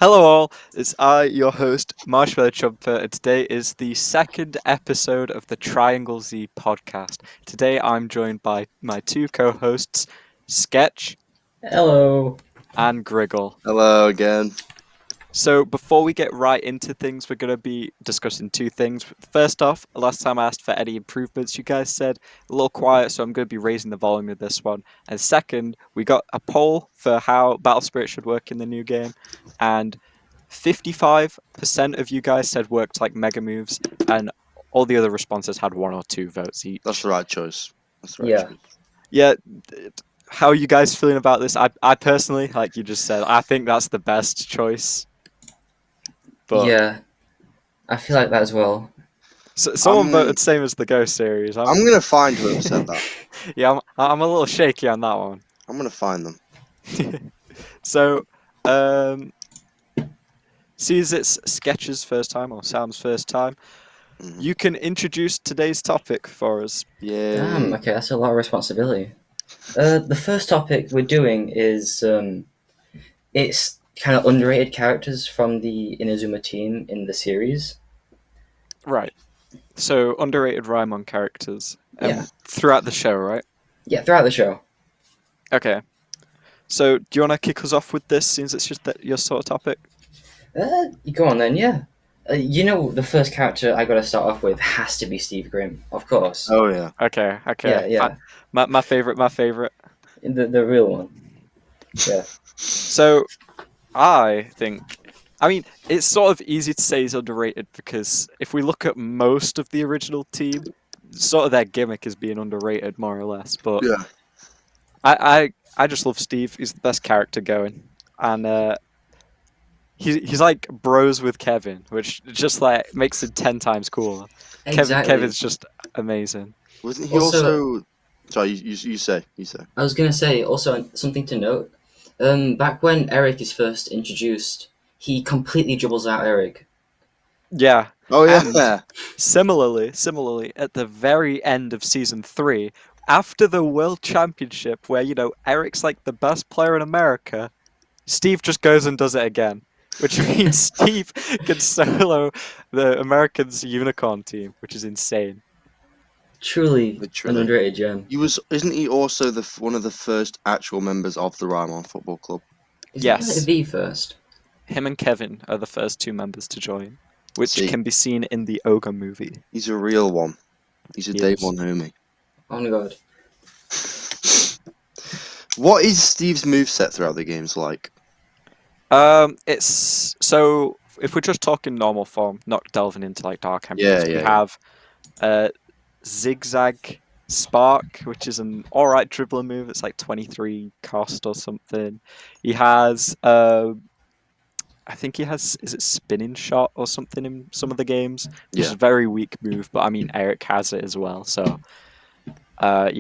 Hello all, it's I, your host, Marshmallow Chomper, and today is the second episode of the Triangle Z podcast. Today I'm joined by my two co-hosts, Sketch Hello. and Griggle. Hello again. So before we get right into things, we're going to be discussing two things. First off, last time I asked for any improvements, you guys said a little quiet, so I'm going to be raising the volume of this one. And second, we got a poll for how Battle Spirit should work in the new game, and 55% of you guys said worked like mega moves, and all the other responses had one or two votes each. That's the right choice. Yeah. Choice. Yeah, how are you guys feeling about this? I personally, like you just said, I think that's the best choice. But Yeah, I feel like that as well. so, someone I'm- voted same as the Ghost series. I'm gonna find whoever said that. Yeah, I'm a little shaky on that one. I'm gonna find them. So, sees it's Sketch's first time or Sam's first time. Mhm. You can introduce today's topic for us. Yeah. Damn, okay, that's a lot of responsibility. The first topic we're doing is it's kind of underrated characters from the Inazuma team in the series. Right. So underrated Raimon characters. Yeah. Throughout the show, right? Yeah, throughout the show. Okay. So do you want to kick us off with this, since it's just your sort of topic? You go on then, yeah. The first character I got to start off with has to be Steve Grimm, of course. Oh yeah. Okay. Yeah. My favorite. The real one. Yeah. So, I think, it's sort of easy to say he's underrated because if we look at most of the original team, sort of their gimmick is being underrated, more or less. But Yeah. I just love Steve. He's the best character going, and he's like bros with Kevin, which just like makes it 10 times cooler. Exactly. Kevin's just amazing. Wasn't he Also- also? Sorry, you say. I was going to say, also, something to note. Back when Eric is first introduced, he completely dribbles out Eric. Yeah. Oh yeah. And- Similarly, at the very end of season 3, after the World Championship, where Eric's like the best player in America, Steve just goes and does it again, which means Steve can solo the Americans' unicorn team, which is insane. Truly Literally. an underrated gem. Isn't he also one of the first actual members of the Raimon Football Club? Yes. The first. Him and Kevin are the first two members to join, which See. can be seen in the Ogre movie. He's a real one. He's a He day is. one homie. Oh my god. What is Steve's moveset throughout the games like? It's so if we're just talking normal form, not delving into like Dark Emperors, we Yeah. have Zigzag Spark, which is an alright dribbling move. It's like 23 cost or something. He has I think he has, is it Spinning Shot or something in some of the games? Which is Yeah. a very weak move, but I mean Eric has it as well, so I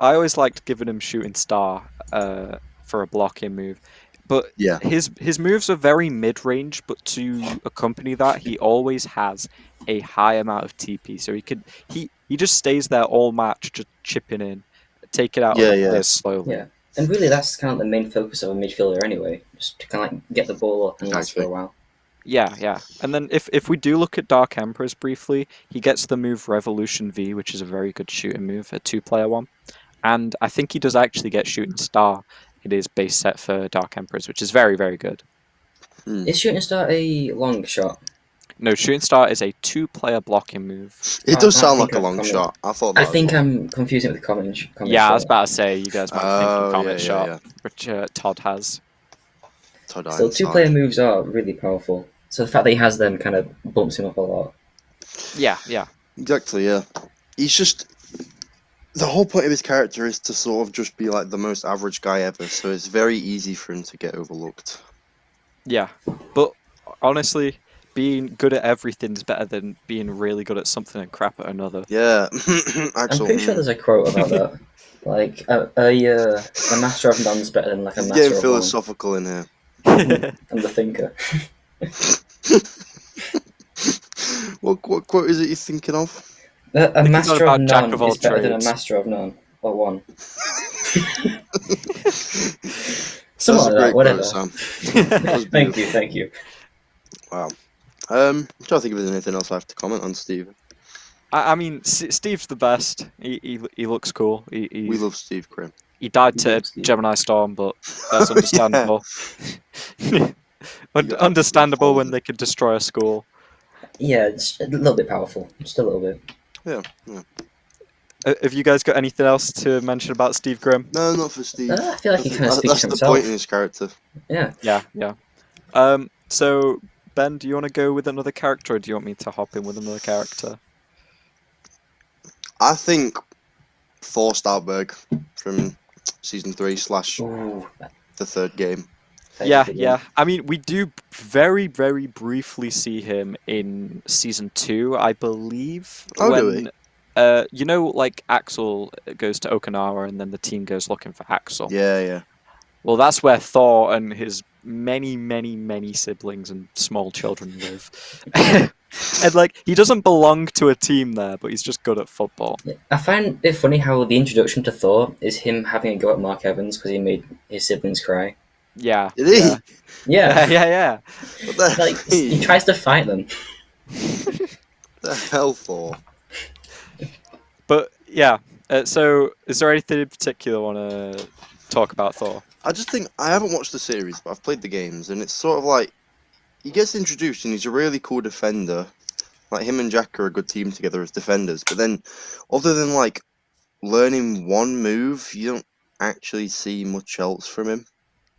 always liked giving him Shooting Star for a blocking move. But Yeah. his moves are very mid-range, but to accompany that, he always has a high amount of TP. So he just stays there all match, just chipping in, take it out Yeah, of the yeah. players slowly. Yeah. And really, that's kind of the main focus of a midfielder anyway. Just to kind of like get the ball up and last for a Exactly. while. Yeah. And then if we do look at Dark Emperors briefly, he gets the move Revolution V, which is a very good shooting move, a 2-player one. And I think he does actually get Shooting Star in his base set for Dark Emperors, which is very, very good. Is Shooting Star a long shot? No, Shooting Star is a 2-player blocking move. It does I sound think like a I've long come in. shot. I thought that I as think well. I'm confusing it with Comet Yeah, I was Shot. about to say, you guys might be thinking Oh, Comet yeah, Shot, yeah. which Todd has. Todd Still, Ironside. 2-player moves are really powerful. So the fact that he has them kind of bumps him up a lot. Yeah. Exactly, yeah. He's just... The whole point of his character is to sort of just be like the most average guy ever, so it's very easy for him to get overlooked. Yeah. But honestly, being good at everything is better than being really good at something and crap at another. Yeah, I'm actually. pretty sure there's a quote about that. Like, a master of none's better than like a He's master getting of one. philosophical in here. I'm the thinker. What quote is it you're thinking of? A Think it's master not of about jack none of all is better than a trades. master of none. Or one. Something like a that, great whatever. quote, Sam. That was Thank beautiful. you, thank you. Wow. I'm trying to think if there's anything else I have to comment on, Steve. I mean, Steve's the best. He looks cool. We love Steve Grimm. He died We to love Steve. Gemini Storm, but that's Yeah. understandable. You got Understandable when absolutely they could destroy a school. Yeah, it's a little bit powerful. Just a little bit. folded. Yeah. Have you guys got anything else to mention about Steve Grimm? No, not for Steve. I feel like he kind of speaks That's for the point in himself. his character. Yeah. Yeah. So Ben, do you want to go with another character, or do you want me to hop in with another character? I think Thor Starberg from season 3 / Ooh, the third game. Yeah. I mean, we do very, very briefly see him in season 2, I believe, Oh, do we? when you know, like Axel goes to Okinawa, and then the team goes looking for Axel. Yeah. Well, that's where Thor and his many, many, many siblings and small children live. And like, he doesn't belong to a team there, but he's just good at football. I find it funny how the introduction to Thor is him having a go at Mark Evans because he made his siblings cry. Yeah, Did he? Yeah, yeah. What the like he tries to fight them. the hell for? But yeah, so is there anything in particular you want to talk about Thor? I just think I haven't watched the series, but I've played the games, and it's sort of like he gets introduced and he's a really cool defender. Like him and Jack are a good team together as defenders, but then other than like learning one move, you don't actually see much else from him.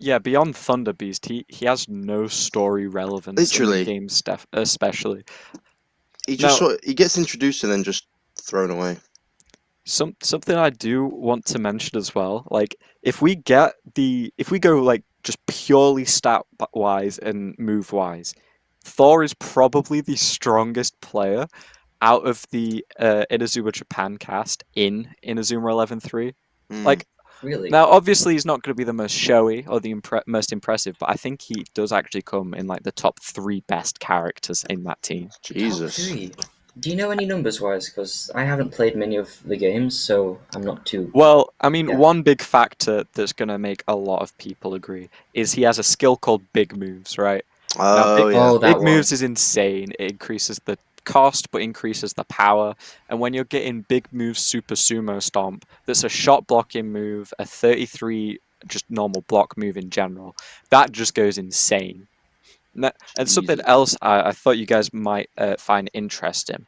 Yeah, beyond Thunder Beast, he has no story relevance in the Literally, game stuff, especially. he just Now, he gets introduced and then just thrown away. something I do want to mention as well, like if we go like just purely stat wise and move wise, Thor is probably the strongest player out of the Inazuma Japan cast in Inazuma 11-3. Mm. Like, Really? now obviously he's not going to be the most showy or the most impressive, but I think he does actually come in like the top 3 best characters in that team. Jesus. Top 3. Do you know any numbers wise? Because I haven't played many of the games, so I'm not too. Well, I mean, Yeah. one big factor that's going to make a lot of people agree is he has a skill called Big Moves, right? Now, Oh yeah. Oh, that Big one. Moves is insane. It increases the cost, but increases the power. And when you're getting Big Moves Super Sumo Stomp, that's a shot blocking move, a 33 just normal block move in general, that just goes insane. And something Jesus. else I thought you guys might find interesting.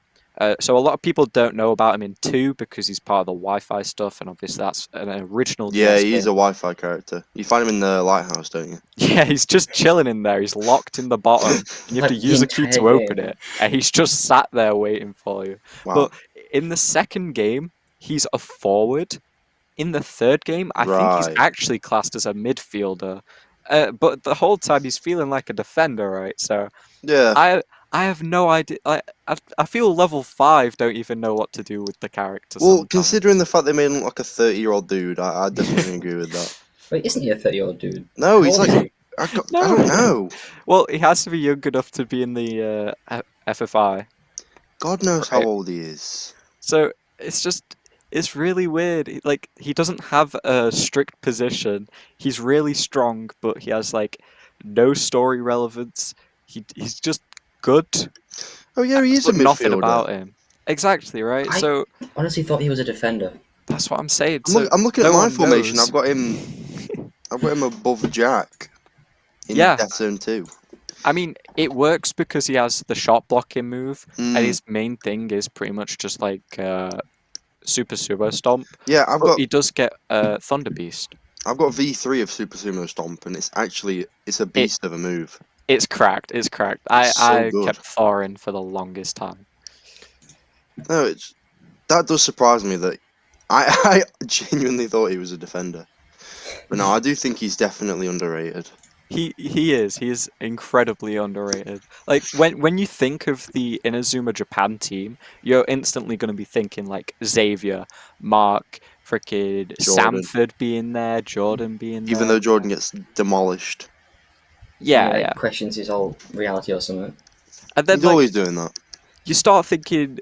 So a lot of people don't know about him in 2 because he's part of the Wi-Fi stuff, and obviously that's an original Yeah, DS he's a game. Wi-Fi character. You find him in the lighthouse, don't you? Yeah, he's just chilling in there. He's locked in the bottom, and you have Like to the use a key entire to open game. it, and he's just sat there waiting for you. Wow. But in the second game, he's a forward. In the third game, I think he's Right. actually classed as a midfielder. But the whole time he's feeling like a defender, right? So Yeah. I have no idea. I feel level 5 don't even know what to do with the character Well, sometimes. considering the fact they made him look like a 30-year-old dude, I definitely agree with that. Wait, isn't he a 30-year-old dude? No, How he's old is like he? I No. don't know. Well, he has to be young enough to be in the FFI. God knows how Right. old he is. So it's really weird. Like he doesn't have a strict position. He's really strong, but he has like no story relevance. He's just good, Oh yeah, he is a but nothing about midfielder. him. Exactly, right? I So honestly thought he was a defender. that's what I'm saying. I'm, So I'm looking at no my one formation. knows. I've got him above Jack in Yeah, Death Zone 2. I mean, it works because he has the shot blocking move, and Mm. his main thing is pretty much just like Super Sumo Stomp. Yeah, But he does get Thunder Beast. I've got V3 of Super Sumo Stomp, and it's a It beast of a move. it's cracked. It's cracked. It's so I good. kept Thor in for the longest time. No, that does surprise me that I genuinely thought he was a defender, but no, I do think he's definitely underrated. He is incredibly underrated. Like when you think of the Inazuma Japan team, you're instantly going to be thinking like Xavier, Mark, frickin' Jordan. Samford being there, Jordan being Even there. though Jordan gets demolished, And he Yeah, yeah. questions his whole reality or something. And then he's like always doing that. you start thinking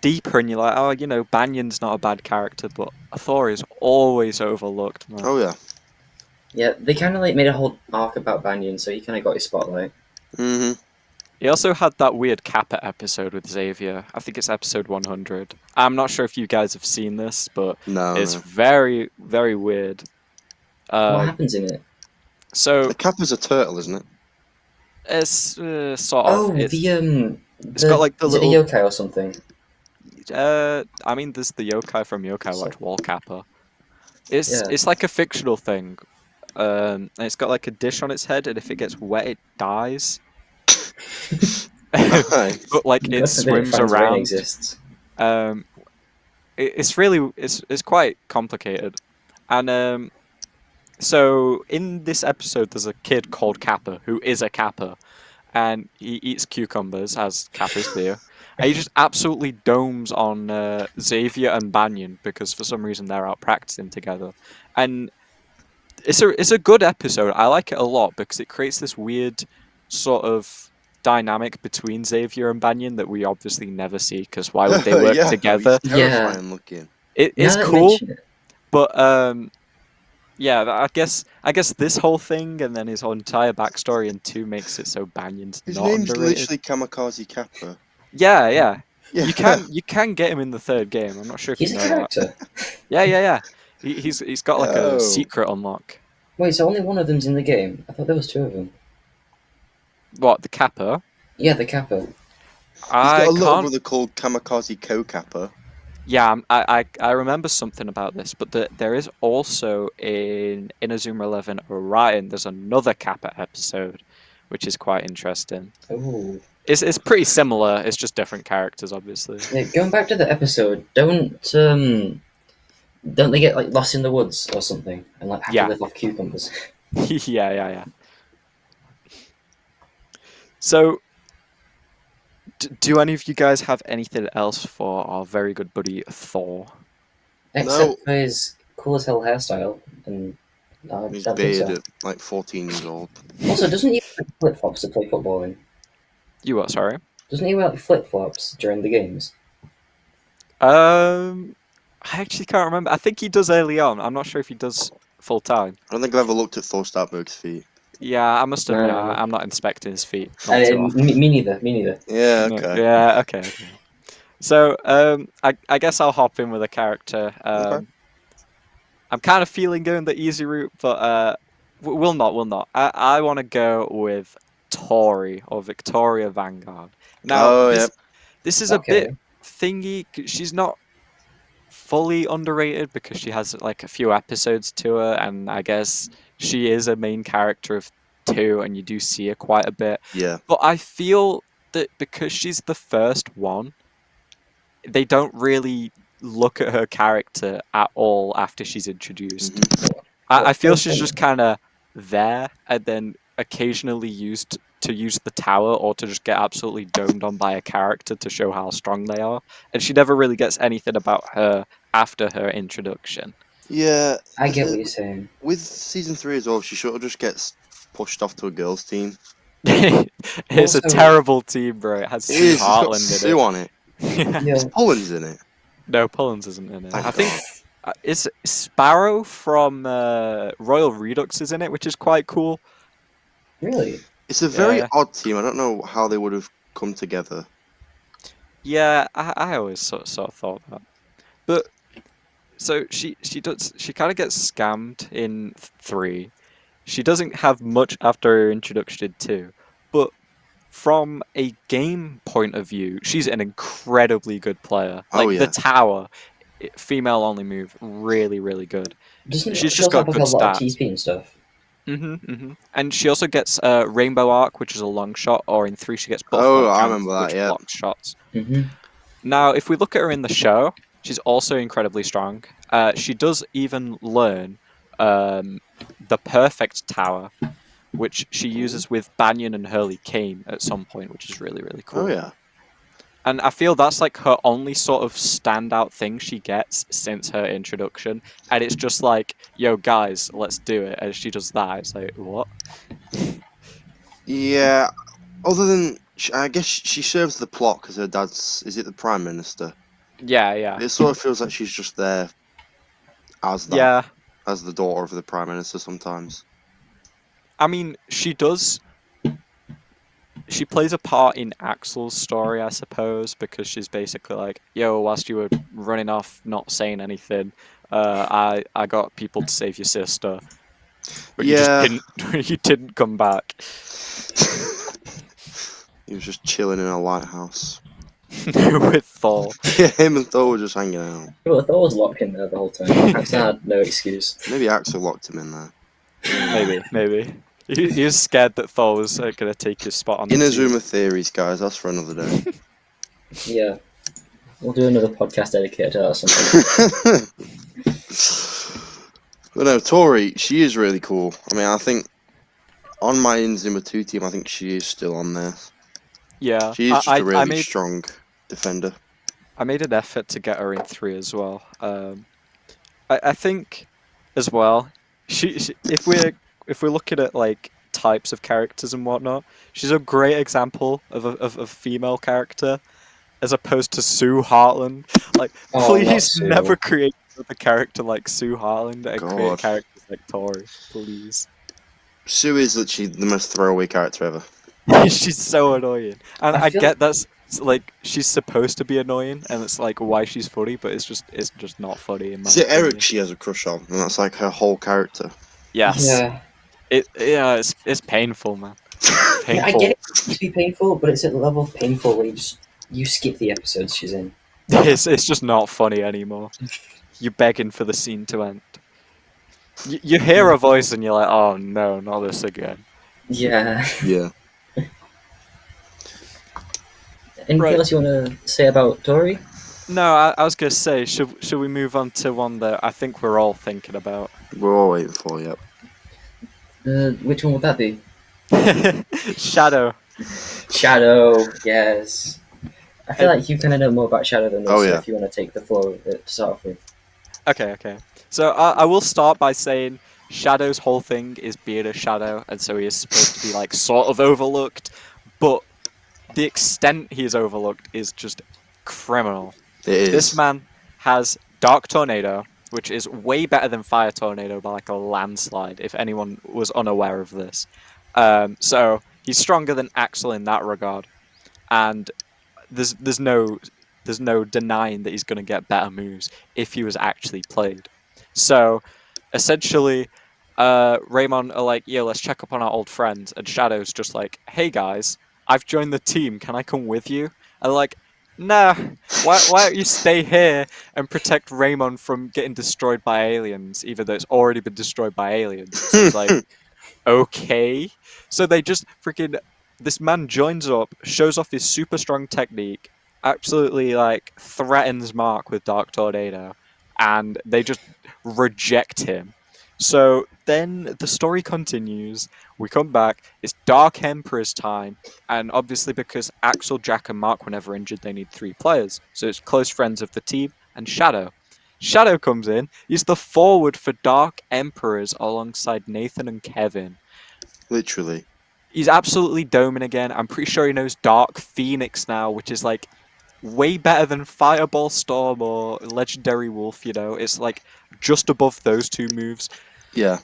deeper, and you're like, oh, you know, Banyan's not a bad character, but Thor is always overlooked, man. Oh yeah. Yeah, they kind of like made a whole arc about Banyan, so he kind of got his spotlight. Mm-hmm. He also had that weird Kappa episode with Xavier. I think it's episode 100. I'm not sure if you guys have seen this, but No, it's no. very, very weird. What Uh, happens in it? so The Kappa's a turtle, isn't it? it's sort of Oh, it's it's got the like the is it a little. yokai or something? I mean, there's the yokai from Yokai It's Watch, like, Wall Kappa. It's yeah. it's like a fictional thing. And it's got like a dish on its head, and if it gets wet, it dies. Nice. But like it God forbid it swims finds rain around. exists. Um, it's really it's quite complicated, and so in this episode, there's a kid called Kappa who is a Kappa, and he eats cucumbers as Kappas do. And he just absolutely domes on Xavier and Banyan because for some reason they're out practicing together, and it's a good episode. I like it a lot because it creates this weird sort of dynamic between Xavier and Banyan that we obviously never see because why would they work Yeah, he's together? Yeah. terrifying looking. It's Now that you cool, mention it, but yeah, I guess this whole thing and then his whole entire backstory in two makes it so Banyan's His not name's underrated. literally Kamikaze Kappa. Yeah, yeah. Yeah. You can get him in the third game. I'm not sure if he's you a know that. character. Yeah. He's got like a Oh. secret unlock. Wait, so only one of them's in the game? I thought there was two of them. What, the Kappa? Yeah, the Kappa. He's got I a little can't. brother called Kamikaze Kappa. Yeah, I remember something about this, but there is also in Inazuma 11 Orion. There's another Kappa episode, which is quite interesting. Oh. It's pretty similar. It's just different characters, obviously. Yeah, going back to the episode, don't they get like lost in the woods or something and like have Yeah. to live off cucumbers? Yeah. So, do any of you guys have anything else for our very good buddy Thor? Except for his cool as hell hairstyle and His that beard so. at like 14 years old. Also, doesn't he wear flip flops to play football in? You what? Sorry. Doesn't he wear like flip flops during the games? I actually can't remember. I think he does early on. I'm not sure if he does full time. I don't think I've ever looked at Thor Starkberg's feet. Yeah, I must admit, No. I'm not inspecting his feet. Not too often. Me neither. Me neither. Yeah, No, okay. yeah, okay. So, I guess I'll hop in with a character. Okay. I'm kind of feeling going the easy route, but we'll not. I want to go with Tori or Victoria Vanguard. Now, Oh, this yeah. this is a Okay. bit thingy. She's not fully underrated because she has like a few episodes to her, and I guess she is a main character of two, and you do see her quite a bit. Yeah. But I feel that because she's the first one, they don't really look at her character at all after she's introduced. Mhm. I feel First she's one? just kind of there and then occasionally used to use the tower or to just get absolutely domed on by a character to show how strong they are. And she never really gets anything about her after her introduction. Yeah. I get what you're saying. With season 3 as well, she sort of just gets pushed off to a girls' team. It's a Also- terrible team, bro. It has It Sue is. It's got Heartland Sue on it. in it. Yeah. Is Pollens in it? No, Pullens isn't in it. Thank I think God. it's Sparrow from Royal Redux is in it, which is quite cool. Really? It's a very Yeah. odd team. I don't know how they would have come together. Yeah, I always sort of thought that. But so she kind of gets scammed in 3. She doesn't have much after her introduction in 2, but from a game point of view, she's an incredibly good player. Oh, Like yeah. the tower, female only move, really, really good. Doesn't She's she just also got have like good a lot of stats. TP and stuff? And she also gets Rainbow Arc, which is a long shot, or in 3 she gets Oh, Butterfly I Jump, remember that, which yeah. blocks shots. Mm-hmm. Now, if we look at her in the show, she's also incredibly strong. She does even learn the perfect tower, which she uses with Banyan and Hurley Kane at some point, which is really, really cool. Oh, yeah. And I feel that's like her only sort of standout thing she gets since her introduction. And it's just like, yo, guys, let's do it. And she does that. It's like, what? Yeah. Other than, I guess she serves the plot because her dad's, is it the Prime Minister? Yeah. It sort of feels like she's just there as that. Yeah. as the daughter of the Prime Minister sometimes. I mean, she does. She plays a part in Axel's story, I suppose, because she's basically like, "Yo, whilst you were running off, not saying anything, I got people to save your sister, but you just Yeah. didn't. You didn't come back." He was just chilling in a lighthouse. With Thor. Yeah, him and Thor were just hanging out. Well, Thor was locked in there the whole time. Axel had no excuse. Maybe Axel locked him in there. Maybe. He was scared that Thor was going to take his spot on the team. Inazuma theories, guys. That's for another day. Yeah. We'll do another podcast dedicated to that or something. But no, Tori, she is really cool. I mean, I think on my Inazuma 2 team, I think she is still on there. Yeah, She's just a really strong defender. I made an effort to get her in 3 as well. I think as well, she if we're looking at like types of characters and whatnot, she's a great example of a female character, as opposed to Sue Heartland. Like, please never create a character like Sue Heartland and create characters like Tori, please. Sue is literally the most throwaway character ever. She's so annoying, and I get that's like she's supposed to be annoying, and it's like why she's funny, but it's just not funny. Is it Eric she has a crush on, and that's like her whole character? Yes. Yeah. It's painful, man. Painful. Yeah, I get it to be painful, but it's at the level of painful where you skip the episodes she's in. It's just not funny anymore. You're begging for the scene to end. You hear her voice and you're like, oh no, not this again. Yeah. Yeah. Anything else you want to say about Tori? No, I was gonna say, should we move on to one that I think we're all thinking about? We're all waiting for, yep. Which one would that be? Shadow. Shadow, yes. I feel like you kind of know more about Shadow than us, so yeah. if you want to take the floor to start off with. Okay. So I will start by saying Shadow's whole thing is being a shadow, and so he is supposed to be like sort of overlooked, but the extent he is overlooked is just criminal. It is. This man has Dark Tornado, which is way better than Fire Tornado by like a landslide, if anyone was unaware of this. So he's stronger than Axel in that regard, and there's no denying that he's going to get better moves if he was actually played. So essentially, Raimon are like, "Yo, let's check up on our old friends," and Shadow's just like, "Hey guys, I've joined the team. Can I come with you?" And they're like, "Nah, why don't you stay here and protect Raimon from getting destroyed by aliens, even though it's already been destroyed by aliens?" So it's like, okay. So they just freaking, this man joins up, shows off his super strong technique, absolutely like threatens Mark with Dark Tornado, and they just reject him. So then the story continues. We come back. It's Dark Emperor's time, and obviously because Axel, Jack, and Mark were never injured, they need 3 players. So it's close friends of the team and Shadow. Shadow comes in. He's the forward for Dark Emperors alongside Nathan and Kevin. Literally. He's absolutely doming again. I'm pretty sure he knows Dark Phoenix now, which is like way better than Fireball Storm or Legendary Wolf, you know? It's like just above those 2 moves. Yeah.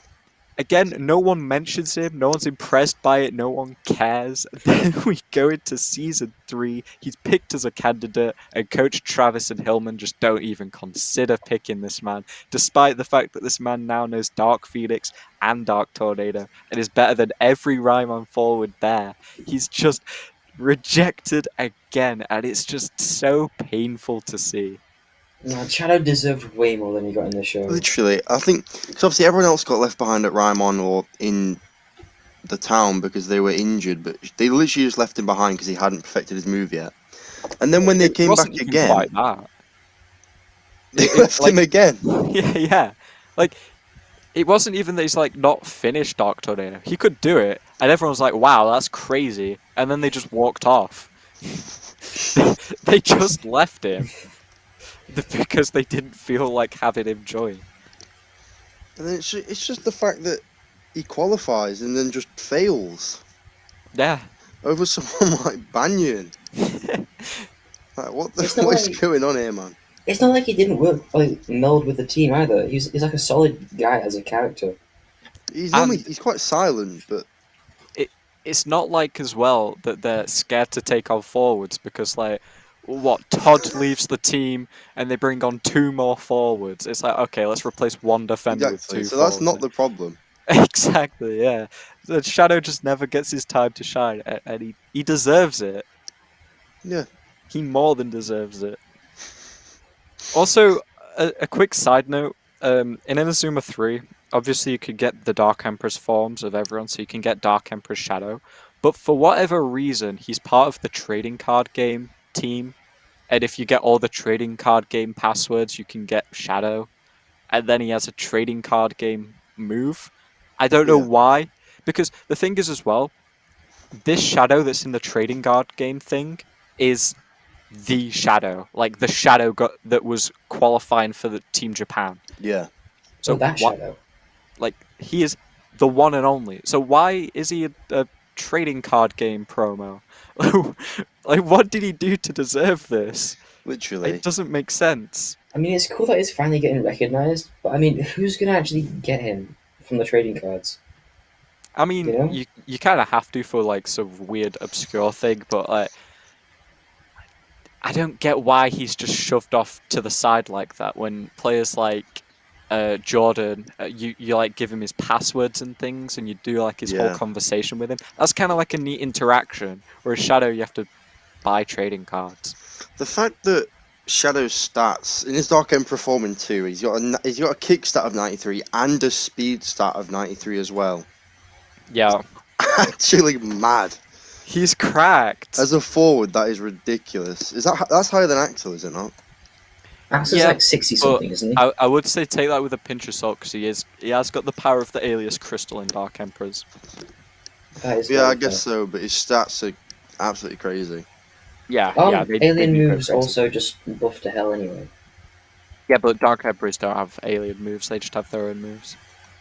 Again, no one mentions him, no one's impressed by it, no one cares. Then we go into Season 3, he's picked as a candidate, and Coach Travis and Hillman just don't even consider picking this man, despite the fact that this man now knows Dark Phoenix and Dark Tornado, and is better than every Raimon forward there. He's just rejected again, and it's just so painful to see. No, Shadow deserved way more than he got in the show. Literally. I think, because obviously everyone else got left behind at Raimon or in the town because they were injured, but they literally just left him behind because he hadn't perfected his move yet. And then when they came back again, quite that. They left him again. Yeah. Like, it wasn't even that he's like not finished Dark Tornado. He could do it, and everyone was like, "Wow, that's crazy." And then they just walked off. They just left him because they didn't feel like having him join. And then it's just the fact that he qualifies and then just fails. Yeah. Over someone like Banyan. Like, what is going on here, man? it's not like he didn't work meld with the team either. He's like a solid guy as a character. And He's quite silent, but it's not like as well that they're scared to take on forwards because like what Todd leaves the team and they bring on 2 more forwards. It's like okay, let's replace 1 defender with exactly. 2 So that's forwards. not the problem. Exactly, yeah. The Shadow just never gets his time to shine, and he deserves it. Yeah. He more than deserves it. Also, a quick side note: in Inazuma 3, obviously you could get the Dark Emperor's forms of everyone, so you can get Dark Emperor's Shadow. But for whatever reason, he's part of the trading card game team, and if you get all the trading card game passwords, you can get Shadow. And then he has a trading card game move. I don't know Yeah. why, because the thing is as well, this Shadow that's in the trading card game thing is the Shadow, like the Shadow that was qualifying for the Team Japan. Yeah. Oh, So that what? Shadow. Like he is the one and only. So why is he a trading card game promo? Like what did he do to deserve this? It Literally. doesn't make sense. I mean, it's cool that he's finally getting recognized, but I mean, who's gonna actually get him from the trading cards? I You mean, know? you kind of have to for like some weird obscure thing, but like I don't get why he's just shoved off to the side like that when players like Jordan, you like give him his passwords and things, and you do like his whole Yeah. conversation with him. That's kind of like a neat interaction. Whereas Shadow, you have to buy trading cards. The fact that Shadow's stats in his Dark Emperor form in 2, he's got a kick stat of 93 and a speed stat of 93 as well. Yeah, Actually mad. he's cracked. As a forward, that is ridiculous. That's higher than Axel, is it not? Axel's Yeah, like 60 but something, isn't he? I would say take that with a pinch of salt because he has got the power of the Alias Crystal in Dark Emperors. That is Yeah, I very guess fair. so, but his stats are absolutely crazy. Yeah, they Alien do go moves crazy. also just buff to hell anyway. Yeah, but Dark Emperors don't have alien moves; they just have their own moves.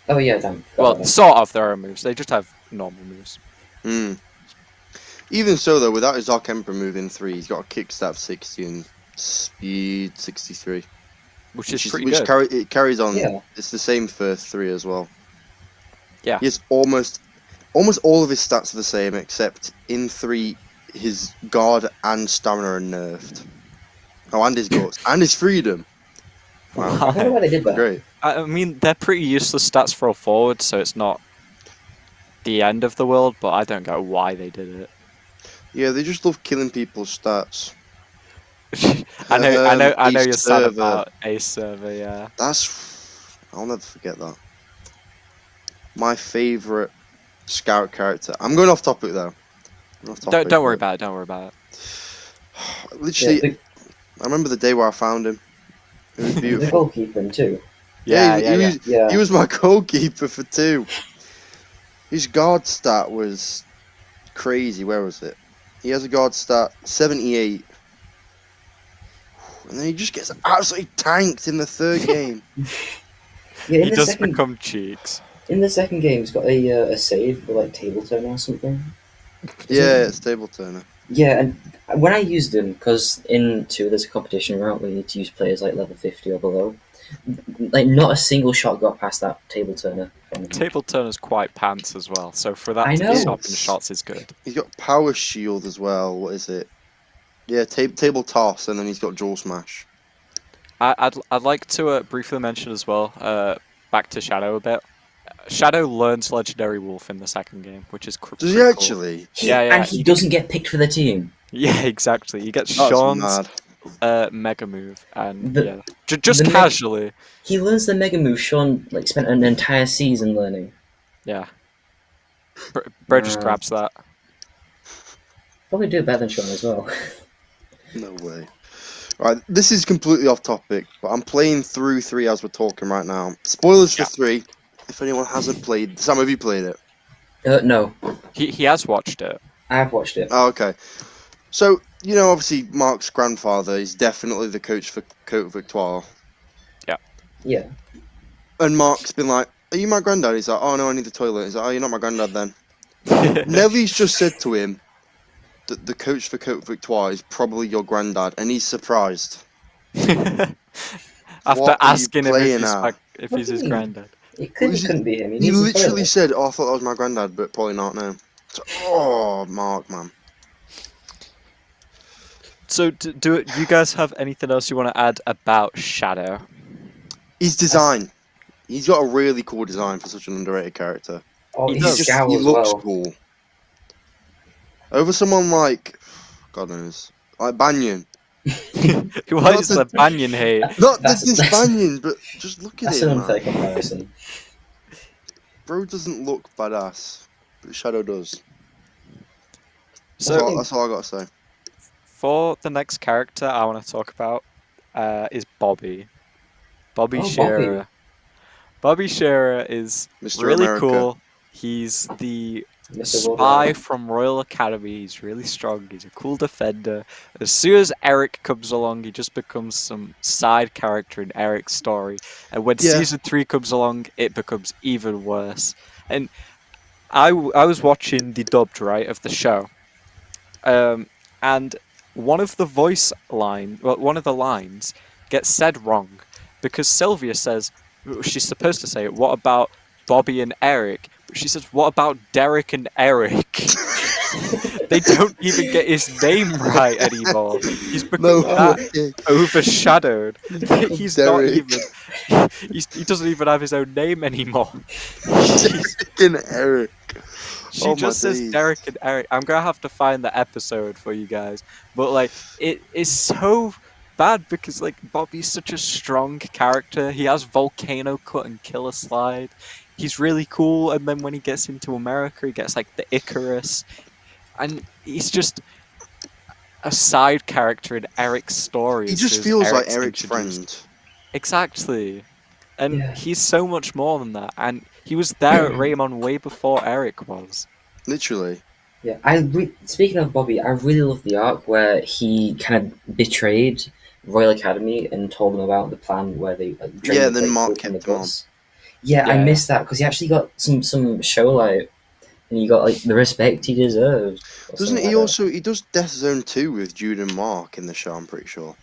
Oh yeah, damn. Well, sort of their own moves. They just have normal moves. Hmm. Even so, though, without his Dark Emperor move in 3, he's got a kick stat of 60 and speed 63. Which is pretty good. It carries on. Yeah. It's the same for 3 as well. Yeah. He has almost all of his stats are the same, except in 3, his guard and stamina are nerfed. Oh, and his guts and his freedom. Wow, I wonder why they did that. great. I mean, they're pretty useless stats for a forward, so it's not the end of the world, but I don't get why they did it. Yeah, they just love killing people's stats. I know you're Ace sad server. about Ace server, yeah. I'll never forget that. My favourite scout character. I'm going off topic though. Don't worry about it. Don't worry about it. Literally, Yeah, I remember the day where I found him. It was the beautiful. goalkeeper too. He was my goalkeeper for 2. His guard stat was crazy. Where was it? He has a guard stat 78. And then he just gets absolutely tanked in the 3rd game. Yeah, He does become cheeks. in the second game, he's got a save for like table turn or something. Yeah, it's table turner. Yeah, and when I used him, because in 2 there's a competition route where you need to use players like level 50 or below. Like not a single shot got past that table turner from him. Table turner's quite pants as well, so for that I to be know. stopping shots is good. He's got power shield as well. What is it? Yeah, table toss, and then he's got jaw smash. I'd like to briefly mention as well, back to Shadow a bit. Shadow learns Legendary Wolf in the second game, which is Does he pretty actually? Yeah, And he doesn't get picked for the team. Yeah, exactly. You get That's Sean's mad. mega move, and The- yeah, just the casually. He learns the mega move Sean spent an entire season learning. Yeah, Bro just Wow. grabs that. Probably do it better than Sean as well. No way. Right, this is completely off topic, but I'm playing through 3 as we're talking right now. Spoilers for 3. If anyone hasn't played, Sam, have you played it? No, He has watched it. I've watched it. Oh, okay. So, obviously Mark's grandfather is definitely the coach for Cote Victoire. Yeah. And Mark's been like, "Are you my granddad?" He's like, "Oh no, I need the toilet." He's like, "Oh, you're not my granddad then." Nelly's just said to him that the coach for Cote Victoire is probably your granddad, and he's surprised. After What are you asking him playing at? if What he's do his you mean? granddad. It What is couldn't be him. He He needs the literally toilet. said, "Oh, I thought that was my granddad, but probably not now." So, oh, Mark, man. So, do you guys have anything else you want to add about Shadow? His design. He's got a really cool design for such an underrated character. Oh, He his does. scowl He as looks well. cool. Over someone like, God knows, like Banyan. Why Not is the the Banyan hate? not the That's Banyan, but just look at that's an him, unfair man. comparison. Bro doesn't look badass, but Shadow does. So, That's all I gotta say. for the next character I want to talk about is Bobby. Bobby Oh, Bobby, Shearer. Bobby Shearer is Mr. really America. cool. He's the Mr. spy Worldwide. from Royal Academy. He's really strong. He's a cool defender. As soon as Eric comes along, he just becomes some side character in Eric's story. And when Yeah. season 3 comes along, it becomes even worse. And I was watching the dubbed, right, of the show. Um, and one of the lines gets said wrong because Sylvia says she's supposed to say, "What about Bobby and Eric?" But she says, "What about Derek and Eric?" They don't even get his name right anymore. He's No become Oh, that way. overshadowed He's that become he's not Derek. even. He doesn't even have his own name anymore. He's, Derek and Eric. she Oh my just says days. Derek and Eric. I'm gonna have to find the episode for you guys, but like it is so bad because like Bobby's such a strong character. He has volcano cut and killer slide. He's really cool, and then when he gets into America, he gets like the Icarus, and he's just a side character in Eric's story He as just soon as feels like Eric's Eric's introduced. friend. Exactly. And yeah. he's so much more than that. And he was there at Raimon way before Eric was. Literally. Yeah, speaking of Bobby, I really love the arc where he kind of betrayed Royal Academy and told them about the plan where they drained Yeah, the then great Mark group from the kept him on. bus. Yeah, I Yeah, yeah. missed that because he actually got some show light and he got like the respect he deserved or Doesn't something he like that. also he does Death Zone 2 with Jude and Mark in the show, I'm pretty sure.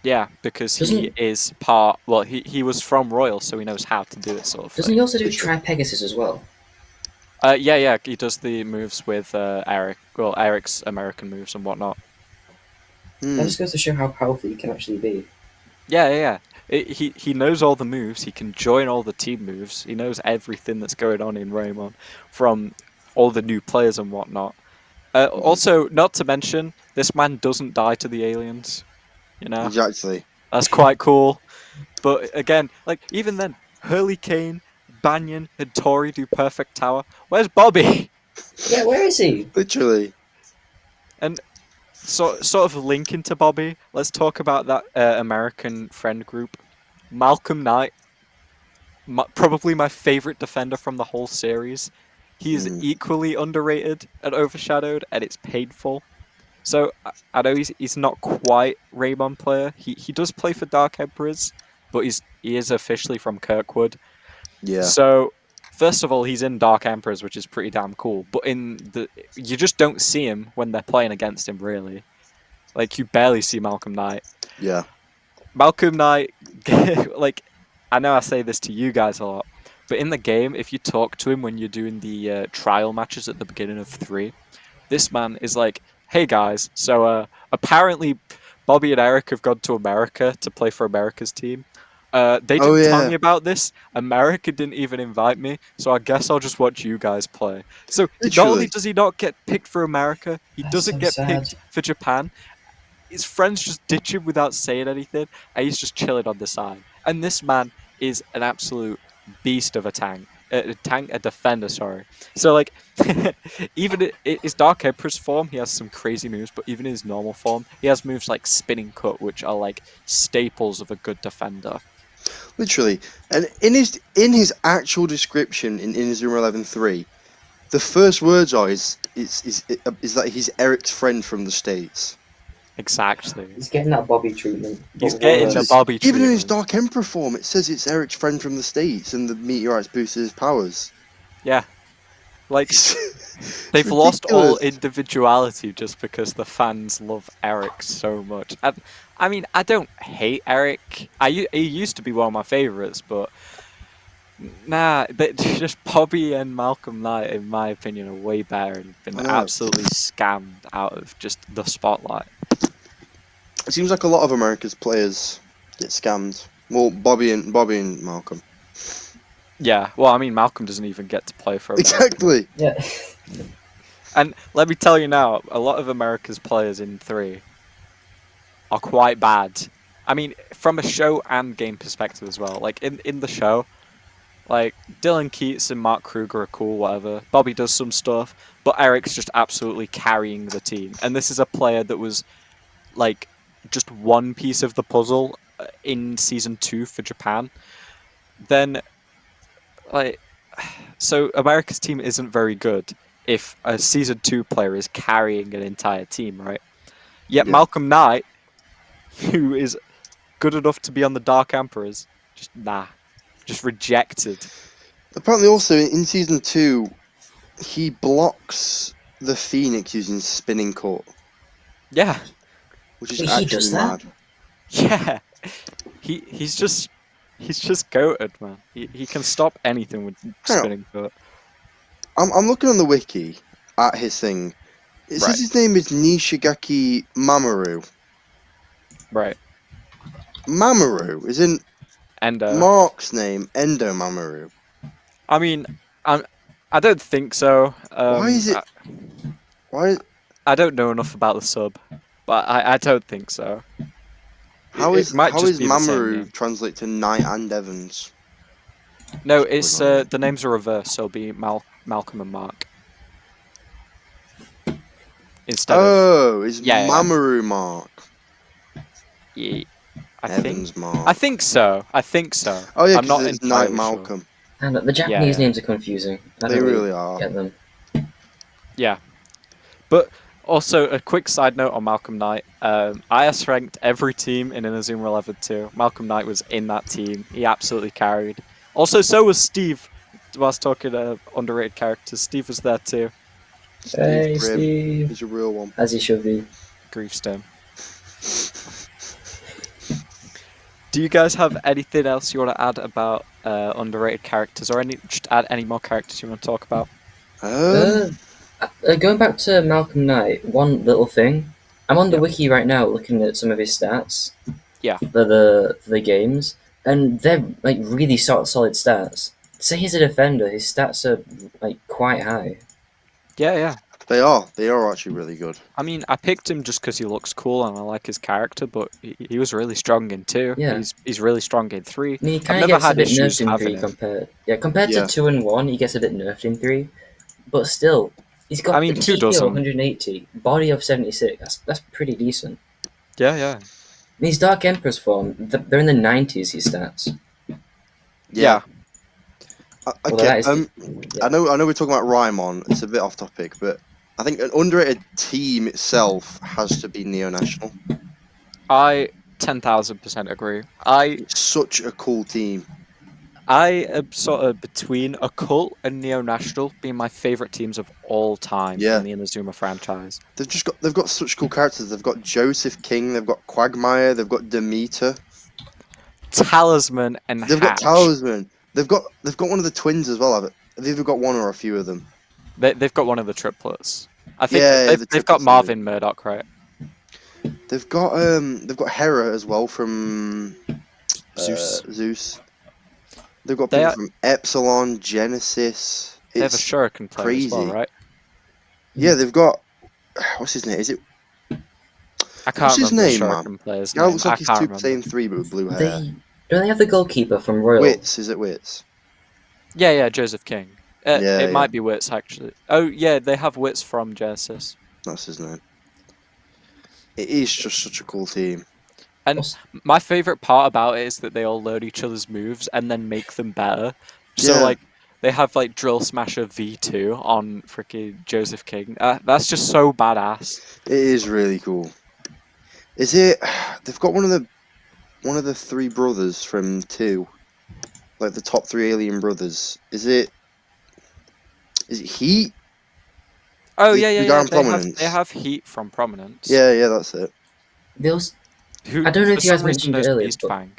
Yeah, because he Doesn't is part. Well, he was from Royal, so he knows how to do it, sort of doesn't he thing. also do Literally. Try Pegasus as well? Yeah, yeah. He does the moves with Eric. Well, Eric's American moves and whatnot. That Hmm. just goes to show how powerful he can actually be. Yeah, yeah, yeah. He knows all the moves. He can join all the team moves. He knows everything that's going on in Raimon, from all the new players and whatnot. Mhm. Also, not to mention, this man doesn't die to the aliens. You know, Exactly. that's quite cool. But again, like even then, Hurley Kane, Banyan, and Tori do perfect tower. Where's Bobby? Yeah, where is he? Literally. And sort of linking to Bobby, let's talk about that American friend group. Malcolm Knight, probably my favorite defender from the whole series. He is Mm. equally underrated and overshadowed, and it's painful. So I know he's not quite Raymond player. He does play for Dark Emperors, but he is officially from Kirkwood. Yeah. So first of all, he's in Dark Emperors, which is pretty damn cool. But you just don't see him when they're playing against him. Really, like you barely see Malcolm Knight. Yeah. Malcolm Knight, like I know I say this to you guys a lot, but in the game, if you talk to him when you're doing the trial matches at the beginning of 3, this man is like, "Hey guys, so apparently Bobby and Eric have gone to America to play for America's team. They Oh didn't tell yeah. me about this. America didn't even invite me, so I guess I'll just watch you guys play." So not only Literally. does he not get picked for America, he That's doesn't so get sad. picked for Japan. His friends just ditch him without saying anything, and he's just chilling on the side. And this man is an absolute beast of a tank. A defender, sorry. So, like, even in his Dark Emperor's form, he has some crazy moves, but even in his normal form, he has moves like Spinning Cut, which are like staples of a good defender. Literally. And in his actual description in Inazuma 11.3, the first words are is that he's Eric's friend from the States. Exactly. He's getting that Bobby treatment, He's but getting the worse. Bobby Even in his treatment. Dark Emperor form, it says it's Eric's friend from the States and the meteorites boosted his powers. Yeah. Like, It's they've lost all ridiculous. individuality just because the fans love Eric so much. And, I mean, I don't hate Eric. He used to be one of my favorites, but nah, just Bobby and Malcolm Knight, in my opinion, are way better and been I know. absolutely scammed out of just the spotlight. It seems like a lot of America's players get scammed. Well, Bobby and Malcolm. Yeah, well, I mean, Malcolm doesn't even get to play for America. Exactly. Yeah. And let me tell you now, a lot of America's players in 3 are quite bad. I mean, from a show and game perspective as well. Like, in the show, like, Dylan Keats and Mark Kruger are cool, whatever. Bobby does some stuff, but Eric's just absolutely carrying the team. And this is a player that was, like, just one piece of the puzzle in Season 2 for Japan. Then, like, so America's team isn't very good if a Season 2 player is carrying an entire team, right? Yet Yeah. Malcolm Knight, who is good enough to be on the Dark Emperors, just rejected. Apparently, also in season 2, he blocks the Phoenix using spinning cut, Yeah, which is Wait, he actually does that? mad. yeah. He's just goated, man. He can stop anything with Hang on. spinning foot. I'm looking on the wiki at his thing. It Right. says his name is Nishigaki Mamoru. Right. Mamoru is in And Mark's name, Endo Mamoru. I mean, I don't think so. Why is it? Why? I don't know enough about the sub, but I don't think so. How It is might how just is be the same Mamoru name. translate to Knight and Evans? No, What's it's going on? the names are reversed, so it'll be Malcolm and Mark instead of Oh, it's yeah. Mamoru Mark. Yeah, Evans Mark. I think so. I think so. Oh yeah, I'm not because it's Knight entirely sure. Malcolm. And the Japanese yeah. names are confusing. I They don't really are. get them. Yeah. But also, a quick side note on Malcolm Knight. IS ranked every team in Inazuma 11 too. Malcolm Knight was in that team. He absolutely carried. Also, so was Steve. Whilst talking underrated characters, Steve was there too. Hey, Steve Grim. Steve. He's a real one. As he should be. Grief stem. Do you guys have anything else you want to add about underrated characters, or just add any more characters you want to talk about? Going back to Malcolm Knight, one little thing. I'm on the Yep. wiki right now looking at some of his stats. Yeah. For the games, and they're like really solid stats. So he's a defender. His stats are like quite high. Yeah. They are actually really good. I mean, I picked him just because he looks cool and I like his character, but he was really strong in 2. Yeah. He's really strong in 3. I mean, he I've kind of never gets a had bit issues nerfed in having 3 him. compared Yeah. to 2 and 1. He gets a bit nerfed in 3, but still, he's got I mean, a 2 TP of doesn't. 180, body of 76. That's pretty decent. Yeah. And his Dark Emperor's form, they're in the 90s. His stats. Yeah. Okay. that is- I know we're talking about Raimon. It's a bit off topic, but I think an underrated team itself has to be Neo National. I 10,000% agree. It's such a cool team. I am sort of between Occult and Neo National being my favorite teams of all time Yeah. in the Inazuma franchise. They've got such cool characters. They've got Joseph King. They've got Quagmire. They've got Demeter. Talisman and They've got Hatch. Talisman. They've got one of the twins as well. They've either got one or a few of them. They've got one of the triplets. I think Yeah, the they've got triplets, Marvin Murdoch, right? They've got Hera as well from Zeus. They've got people from Epsilon, Genesis. They have a Shuriken player as well, crazy. right? Yeah, they've got what's his name? Is it? I can't What's his remember name, the man? Shuriken player's Guy name. looks I like he's can't 2 remember. Saiyan 3 but with blue hair. Don't they have the goalkeeper from Royal? Wits, is it Wits? Yeah, Joseph King. Yeah, it might be Wits actually. Oh yeah, they have Wits from Genesis. That's his name. It is just such a cool team. And my favorite part about it is that they all learn each other's moves and then make them better. So Yeah. like they have like Drill Smasher V2 on freaking Joseph King. That's just so badass. It is really cool. Is it? They've got one of the 3 brothers from 2, like the top 3 alien brothers. Is it? Is it Heat? Oh The- yeah, yeah, the guy yeah. in They have Prominence. Heat from Prominence. Yeah, that's it. They also, Who I don't know for if you guys some reason mentioned it knows earlier, Beast but Fang.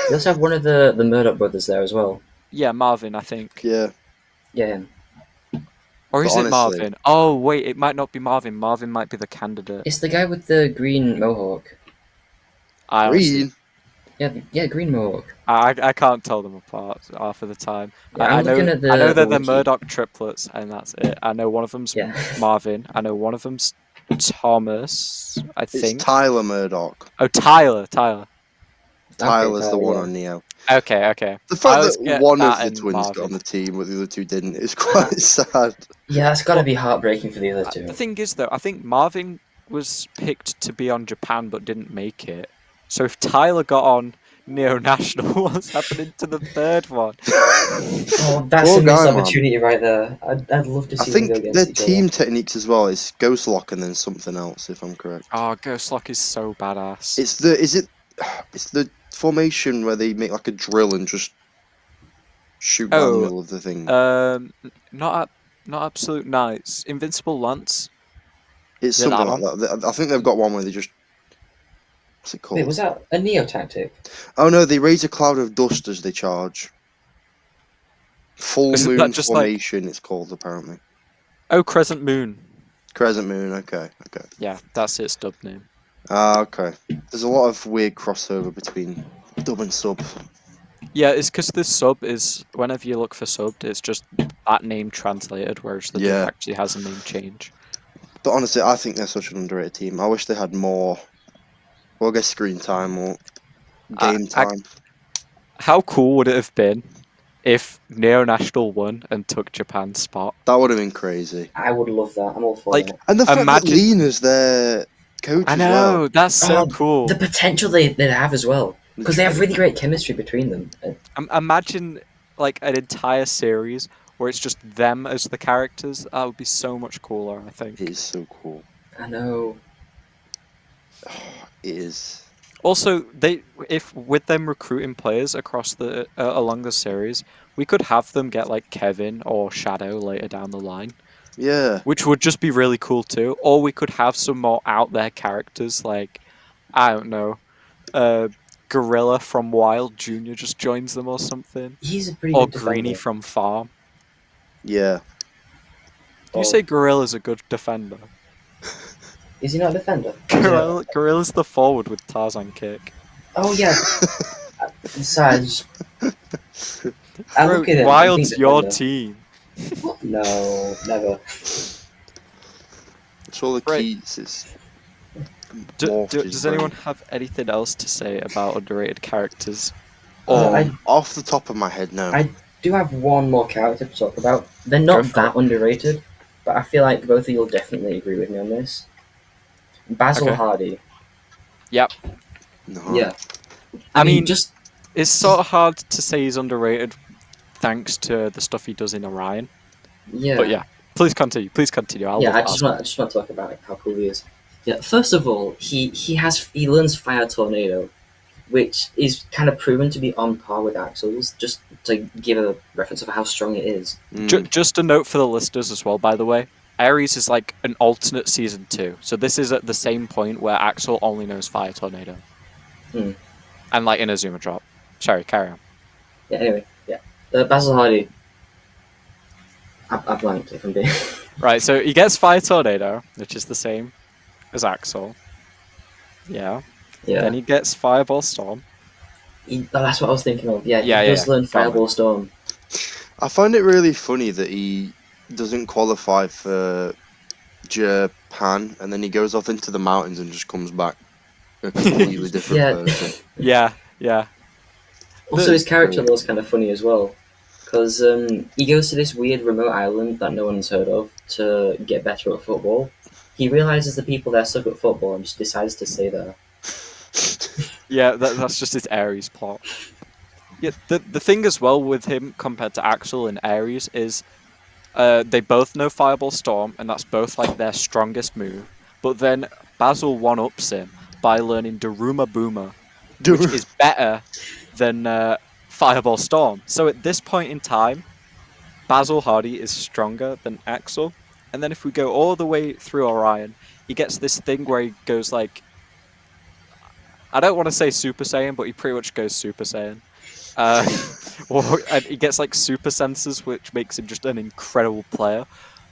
they also have one of the Murdoch brothers there as well. Yeah, Marvin, I think. Yeah, Yeah, him. Or but is it honestly, Marvin? Oh wait, it might not be Marvin. Marvin might be the candidate. It's the guy with the green mohawk. I honestly, Green. Yeah, green mohawk. I can't tell them apart half of the time. Yeah, I'm looking at I know the they're the wiki. Murdoch triplets, and that's it. I know one of them's Yeah. Marvin. I know one of them's Thomas. I It's think. Tyler Murdoch. Oh, Tyler. Tyler. Okay, Tyler's the Tyler, one yeah. on Neo. Okay, okay. The I fact always that get one of that the and twins got on Marvin. the team, but the other two didn't, is quite sad. Yeah, that's got to Well, be heartbreaking for the other The two. thing is, though, I think Marvin was picked to be on Japan but didn't make it. So if Tyler got on Neo National, what's happening to the third one? Oh, that's Poor a missed guy, man. opportunity right there. I'd love to I see them go think against their each team other. techniques as well is Ghost Lock and then something else, if I'm correct. Oh, Ghost Lock is so badass. It's the formation where they make like a drill and just shoot down the Oh, middle of the thing. not Absolute Knights. Invincible Lance. It's Is it something that like one? that. I think they've got one where they just what's it called? Wait, was that a Neo tactic? Oh no, they raise a cloud of dust as they charge. Full Isn't moon that just like formation, it's called apparently. Crescent Moon? Crescent moon. Okay. Yeah, that's its dub name. Okay. There's a lot of weird crossover between dub and sub. Yeah, it's because the sub is whenever you look for subbed, it's just that name translated, whereas the dub Yeah. actually has a name change. But honestly, I think they're such an underrated team. I wish they had more, well, I guess screen time or game I, time. how cool would it have been if Neo National won and took Japan's spot? That would have been crazy. I would love that. I'm all for Like, that. And the fact that imagine. Lena's their coach I as well. know, that's so Oh, cool. The potential they have as well. Because they have really great chemistry between them. Imagine like an entire series where it's just them as the characters. That would be so much cooler, I think. It is so cool. I know. It is. Also, if with them recruiting players across the along the series, we could have them get like Kevin or Shadow later down the line, Yeah. which would just be really cool too. Or we could have some more out there characters like, I don't know, Gorilla from Wild Junior just joins them or something, He's a pretty or good Greenie defender. from Farm. Yeah. You say Gorilla's a good defender. Is he not a defender? Is he not- Gorilla's the forward with Tarzan kick. Oh, yeah. Sorry, I Bro, look at him. Wild's I think your defender. team. No, never. It's all the Right. keys. It's Does anyone have anything else to say about underrated characters? Off the top of my head, no. I do have one more character to talk about. They're Go not for that underrated, but I feel like both of you will definitely agree with me on this. Basil Okay. Hardy. Yep. No. Yeah. I mean, just It's sort of hard to say he's underrated thanks to the stuff he does in Orion. yeah. But yeah, please continue. Please continue. I just want to talk about how cool he is. Yeah. First of all, he learns Fire Tornado, which is kind of proven to be on par with Axel's. Just to give a reference of how strong it is. Just a note for the listeners as well, by the way. Ares is like an alternate season 2. So this is at the same point where Axel only knows Fire Tornado. And like Inazuma drop. Sorry, carry on. Yeah, anyway, yeah. Basil Hardy. I blanked if I'm being... Right, so he gets Fire Tornado, which is the same as Axel. Yeah. Yeah. Then he gets Fireball Storm. That's what I was thinking of. Yeah, he Yeah, does learn Fireball Storm. I find it really funny that he doesn't qualify for Japan, and then he goes off into the mountains and just comes back a completely different Yeah. person. Yeah. Also, his character lore is kind of funny as well. Because he goes to this weird remote island that no one's heard of to get better at football. He realizes the people there suck at football and just decides to stay there. Yeah, that's just his Ares plot. Yeah, the thing as well with him compared to Axel and Ares is they both know Fireball Storm, and that's both like their strongest move. But then Basil one-ups him by learning Daruma Boomer, which is better than Fireball Storm. So at this point in time, Basil Hardy is stronger than Axel. And then if we go all the way through Orion, he gets this thing where he goes like, I don't want to say Super Saiyan, but he pretty much goes Super Saiyan. Uh, and he gets like super senses, which makes him just an incredible player.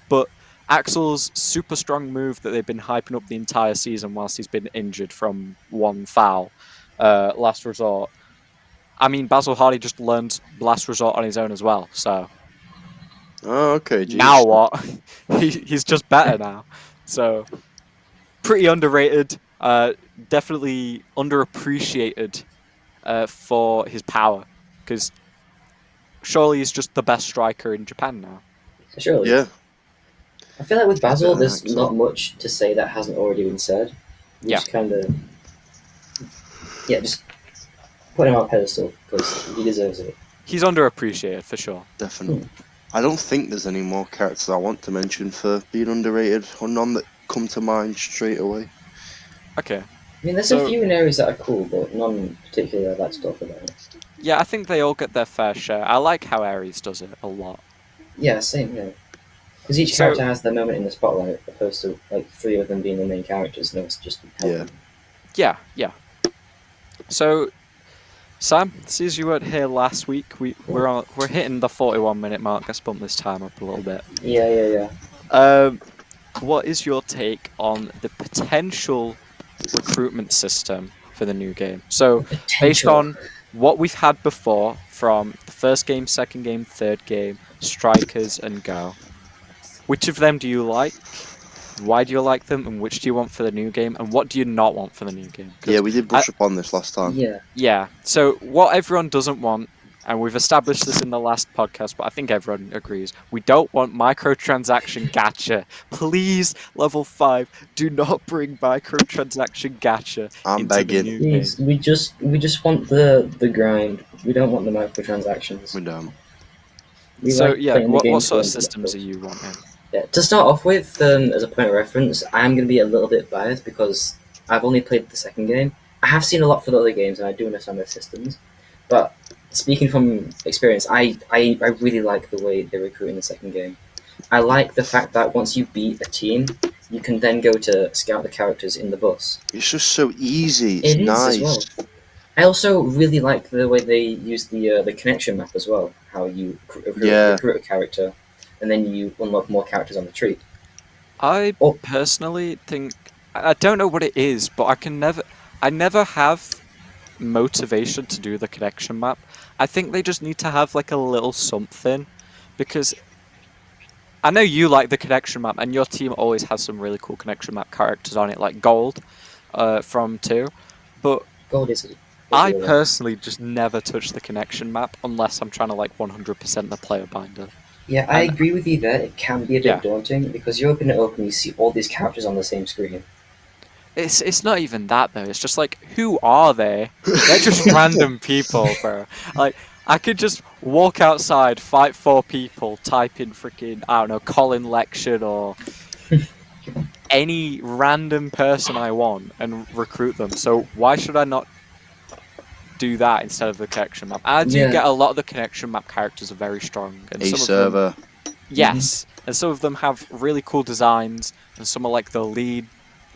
But Axel's super strong move that they've been hyping up the entire season whilst he's been injured from one foul, last resort. I mean, Basil Hardy just learned last resort on his own as well. So Oh, okay, now geez. what? He's just better now. So pretty underrated. Definitely underappreciated for his power, because surely he's just the best striker in Japan now. Surely. Yeah, I feel like with he's better Basil, than there's Axel. not much to say that hasn't already been said. We Yeah. just kind of, just put him on a pedestal because he deserves it. He's underappreciated for sure. Definitely. I don't think there's any more characters I want to mention for being underrated, or none that come to mind straight away. Okay. I mean, there's So- a few in areas that are cool, but none particularly I'd like to talk about. Yeah, I think they all get their fair share. I like how Ares does it a lot. Yeah, same, yeah. Because each So- character has their moment in the spotlight, opposed to like three of them being the main characters. No, it's just Yeah. Yeah. So, Sam, since you weren't here last week, we're hitting the 41-minute mark. Let's bump this time up a little bit. Yeah. What is your take on the potential recruitment system for the new game? So, based Potential. on what we've had before from the first game, second game, third game, strikers and go, which of them do you like? Why do you like them, and which do you want for the new game, and what do you not want for the new game? 'Cause Yeah, we did brush up on this last time. Yeah. Yeah. So what everyone doesn't want, and we've established this in the last podcast, but I think everyone agrees, we don't want microtransaction gacha. Please, level 5, do not bring microtransaction gacha I'm into begging. the new game. Please, we just want the grind. We don't want the microtransactions. We don't. We So like yeah, playing the what game sort of to systems are get you wanting? Yeah, to start off with, as a point of reference, I am going to be a little bit biased because I've only played the second game. I have seen a lot for the other games, and I do understand their systems. But speaking from experience, I really like the way they recruit in the second game. I like the fact that once you beat a team, you can then go to scout the characters in the bus. It's just so easy. It's It is nice. as well. I also really like the way they use the connection map as well. How you recruit a character, and then you unlock more characters on the tree. I Oh. personally think, I don't know what it is, but I never have motivation to do the connection map. I think they just need to have like a little something, because I know you like the connection map, and your team always has some really cool connection map characters on it, like Gold, from 2. But Gold is it? I personally just never touch the connection map unless I'm trying to like 100% the player binder. Yeah, I And- agree with you there. It can be a bit Yeah. daunting because you open it up and you see all these characters on the same screen. It's not even that though. It's just like, who are they? They're just random people, bro. Like, I could just walk outside, fight 4 people, type in freaking, I don't know, Colin Lection or any random person I want and recruit them. So why should I not do that instead of the connection map? I do Yeah. get a lot of the connection map characters are very strong, and A some of them, server. yes, and some of them have really cool designs, and some are like the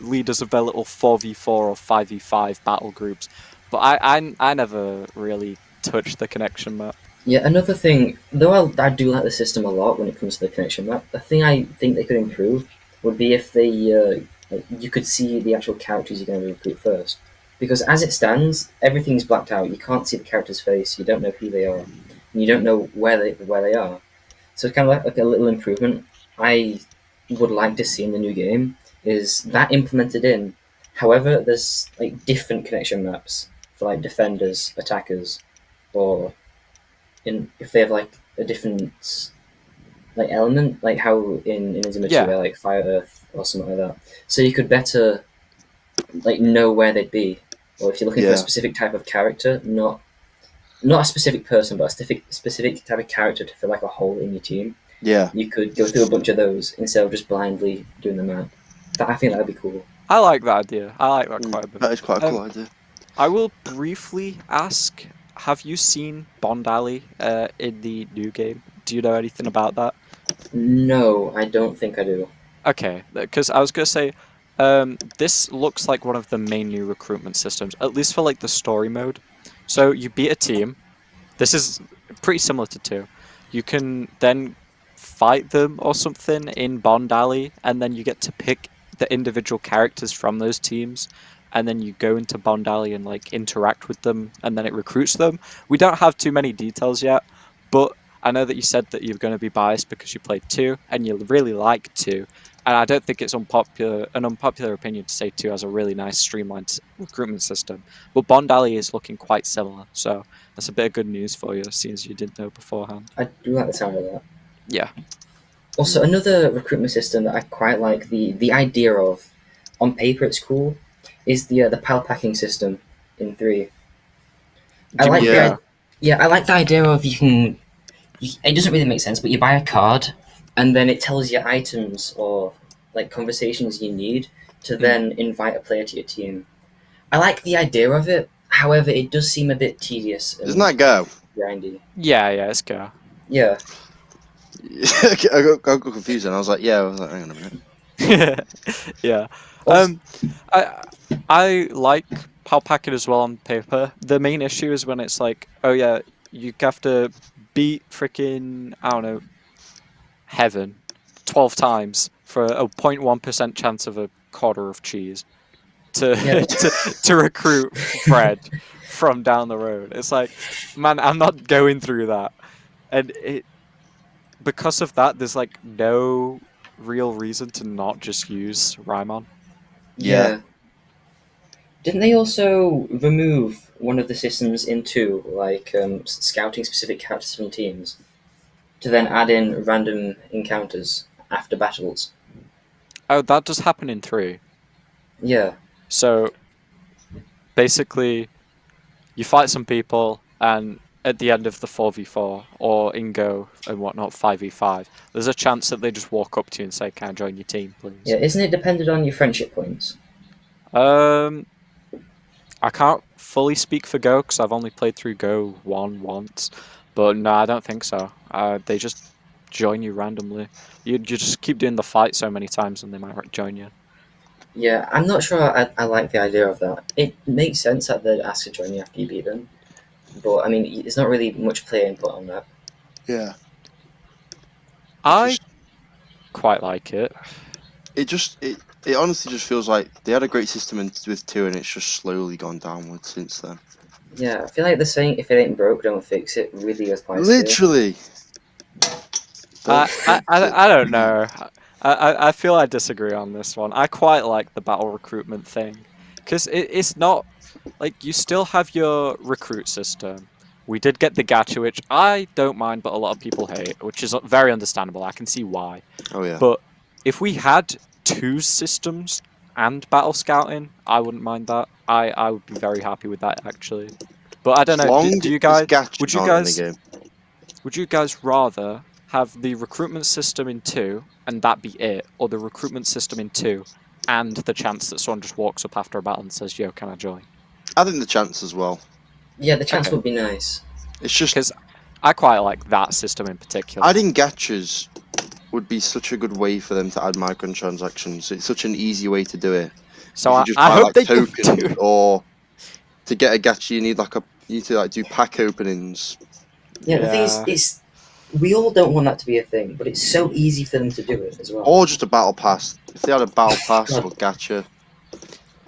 leaders of their little 4v4 or 5v5 battle groups. But I never really touched the connection map. Yeah, another thing, though I do like the system a lot when it comes to the connection map, the thing I think they could improve would be if they you could see the actual characters you're going to recruit first. Because as it stands, everything's blacked out. You can't see the character's face. You don't know who they are, and you don't know where they are. So it's kind of like a little improvement I would like to see in the new game is that implemented in. However, there's like different connection maps for like defenders, attackers, or if they have like a different like element, like how in Inazuma 2 Yeah. they're like fire, earth, or something like that. So you could better like know where they'd be, or if you're looking for Yeah. a specific type of character, not a specific person, but a specific type of character to fill like a hole in your team. Yeah. You could go through a bunch of those instead of just blindly doing the map. I think that'd be cool. I like that idea. I like that quite a bit. That is quite a cool idea. I will briefly ask, have you seen Bond Alley in the new game? Do you know anything about that? No, I don't think I do. Okay, because I was gonna say, this looks like one of the main new recruitment systems, at least for like the story mode. So you beat a team. This is pretty similar to two. You can then fight them or something in Bond Alley, and then you get to pick the individual characters from those teams, and then you go into Bond Alley and like interact with them, and then it recruits them. We don't have too many details yet, but I know that you said that you're going to be biased because you played two and you really like two, and I don't think it's an unpopular opinion to say two has a really nice streamlined recruitment system. But Bond Alley is looking quite similar, so that's a bit of good news for you, seeing as you didn't know beforehand. I do like the sound of that. Yeah. Also, another recruitment system that I quite like the idea of, on paper it's cool, is the pal packing system in 3. I like Yeah. I like the idea of it doesn't really make sense, but you buy a card, and then it tells you items or like conversations you need to then invite a player to your team. I like the idea of it. However, it does seem a bit tedious and Isn't that Go? grindy. Yeah, it's go. Yeah. I got confused and I was like, yeah. I was like, hang on a minute. Yeah. Also, I like pal packing as well on paper. The main issue is when it's like, oh yeah, you have to beat freaking, I don't know, heaven 12 times for a 0.1% chance of a quarter of cheese to Yeah. to recruit Fred from down the road. It's like, man, I'm not going through that. And because of that, there's like no real reason to not just use Raimon. yeah. Didn't they also remove one of the systems in 2, like scouting specific characters from teams, to then add in random encounters after battles? Oh, that does happen in 3. Yeah. So basically, you fight some people, and at the end of the 4v4 or in Go and whatnot 5v5, there's a chance that they just walk up to you and say, "Can I join your team, please?" Yeah, isn't it dependent on your friendship points? Um, I can't fully speak for Go because I've only played through Go 1 once, but no, I don't think so. They just join you randomly. You just keep doing the fight so many times, and they might join you. Yeah, I'm not sure I like the idea of that. It makes sense that they'd ask to join you after you beat them, but I mean, there's not really much player input on that. Yeah. I quite like it. It honestly just feels like they had a great system with 2 and it's just slowly gone downwards since then. Yeah, I feel like they're saying if it ain't broke, don't fix it. Really applies Literally. I don't know. I feel I disagree on this one. I quite like the battle recruitment thing because it's not like you still have your recruit system. We did get the gacha, which I don't mind, but a lot of people hate, which is very understandable. I can see why. Oh yeah. But if we had 2 systems and battle scouting, I wouldn't mind that. I would be very happy with that actually. But I don't know. Do you guys? Would you guys? Would you guys rather have the recruitment system in 2 and that be it, or the recruitment system in 2 and the chance that someone just walks up after a battle and says, "Yo, can I join?" I think the chance as well. Yeah, the chance Okay. would be nice. It's just because I quite like that system in particular. adding gachas would be such a good way for them to add microtransactions. It's such an easy way to do it. So you I just buy, hope like, they do. tokens, or to get a gacha, you need to like do pack openings. Yeah, the thing is, we all don't want that to be a thing, but it's so easy for them to do it as well. Or just a battle pass. If they had a battle pass or gacha.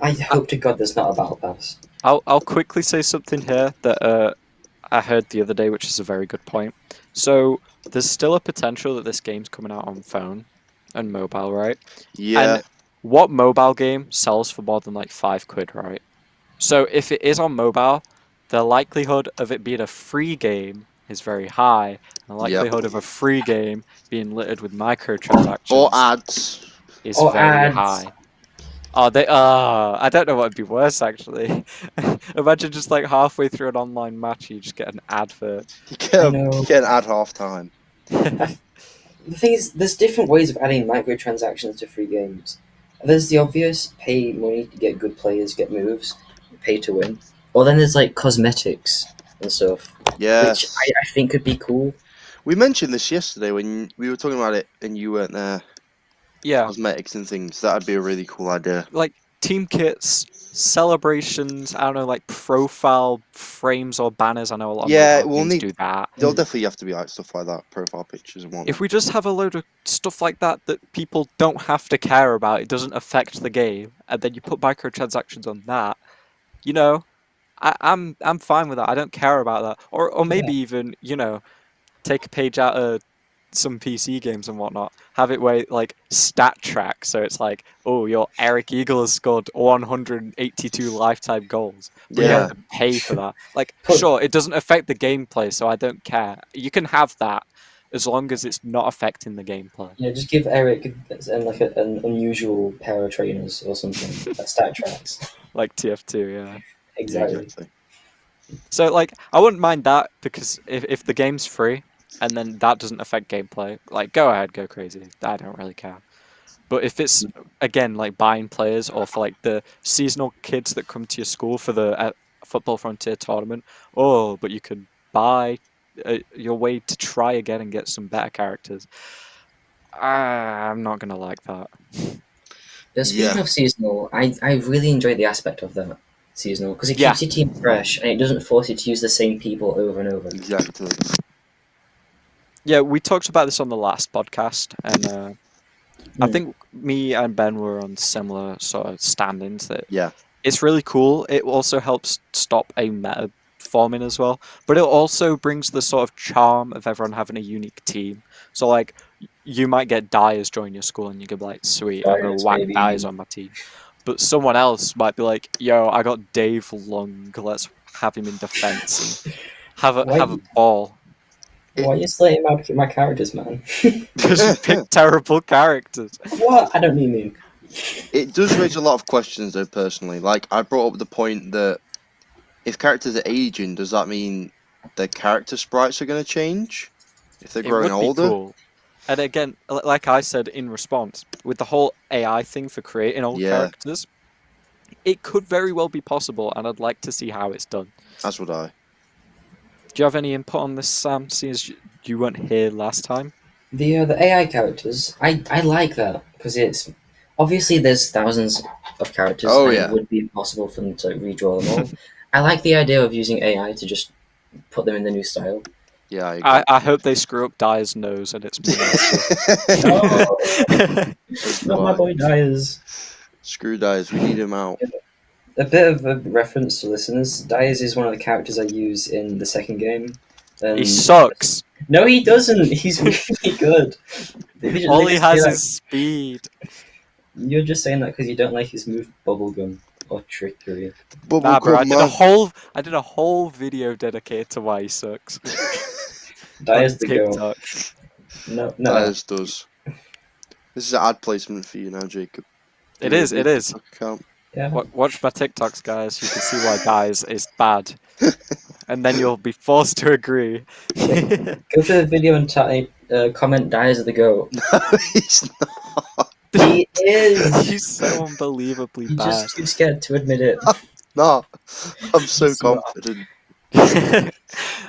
I hope to God there's not a battle pass. I'll quickly say something here that I heard the other day, which is a very good point. So there's still a potential that this game's coming out on phone and mobile, right? Yeah. And what mobile game sells for more than like £5, right? So if it is on mobile, the likelihood of it being a free game is very high, and the likelihood of a free game being littered with microtransactions Or ads. is Or very ads. high. I don't know what would be worse actually. Imagine just like halfway through an online match, you just get an advert. You get an ad half time. The thing is, there's different ways of adding microtransactions to free games. There's the obvious, pay money to get good players, get moves, pay to win. Or then there's like cosmetics and stuff, Yeah. which I think could be cool. We mentioned this yesterday when we were talking about it and you weren't there. Yeah, Cosmetics and things. That'd be a really cool idea. like team kits, celebrations. I don't know, like profile frames or banners. I know a lot of Yeah, mobile we'll games need. do that. There'll definitely have to be like stuff like that, profile pictures and If whatnot. we just have a load of stuff like that that people don't have to care about, it doesn't affect the game, and then you put microtransactions on that, you know, I'm fine with that. I don't care about that. Or Yeah. maybe even, take a page out of some PC games and whatnot. Have it where like stat track, so it's like, oh, your Eric Eagle has scored 182 lifetime goals, but you have Yeah. Yeah, to pay for that. Like, Put sure, it doesn't affect the gameplay, so I don't care. You can have that as long as it's not affecting the gameplay. just give Eric like an unusual pair of trainers or something that stat tracks. Like TF2, yeah. yeah, Exactly. exactly. So like I wouldn't mind that because if the game's free and then that doesn't affect gameplay, like go ahead, go crazy. I don't really care. But if it's again like buying players or for like the seasonal kids that come to your school for the Football Frontier tournament, oh, but you can buy your way to try again and get some better characters. I'm not gonna like that. Yeah, Speaking of seasonal, I really enjoy the aspect of that seasonal because it Yeah, keeps your team fresh and it doesn't force you to use the same people over and over. exactly. yeah, we talked about this on the last podcast, and I Mm. think me and Ben were on similar sort of standings that Yeah, it's really cool. It also helps stop a meta forming as well, but it also brings the sort of charm of everyone having a unique team. So like you might get Dyers join your school and you could be like, sweet, I'm gonna Diets, whack Dyers baby. on my team. But someone else might be like, yo, I got Dave Lung, let's have him in defense and have a Why ball. why are you slating my characters, man? Because you pick terrible characters. What? I don't mean. it does raise a lot of questions though. Personally, like I brought up the point that if characters are aging, does that mean their character sprites are going to change if they're It growing would be older? cool. And again, like I said in response, with the whole AI thing for creating old Yeah, characters, it could very well be possible, and I'd like to see how it's done. as would I. Do you have any input on this, Sam? Seeing as you weren't here last time. The AI characters, I like that because it's obviously there's thousands of characters Oh and it yeah, would be impossible for them to redraw them all. I like the idea of using AI to just put them in the new style. yeah, I agree. I hope they screw up Dyer's nose and it's Minasu. No, As do not my I. boy Dyers. Screw Dies, we need him out. A bit of a reference to listeners. Dyers is one of the characters I use in the second game. He And sucks. no, he doesn't. He's really good. All They he just say has that. is speed. You're just saying that because you don't like his move bubblegum or trickery. Nah, bro, Bubblegum man. I did a whole video dedicated to why he sucks on Dyer's the goat. TikTok. No. Dies does. This is an ad placement for you now, Jacob. It Give me is, the it is. TikTok account. Yeah. Watch my TikToks, guys. You can see why Dyes is bad, and then you'll be forced to agree. Go to the video and type comment Dyer's the goat. No, he's not. He is. He's so unbelievably You're bad. just too scared to admit it. No, I'm so Yes, you are. confident.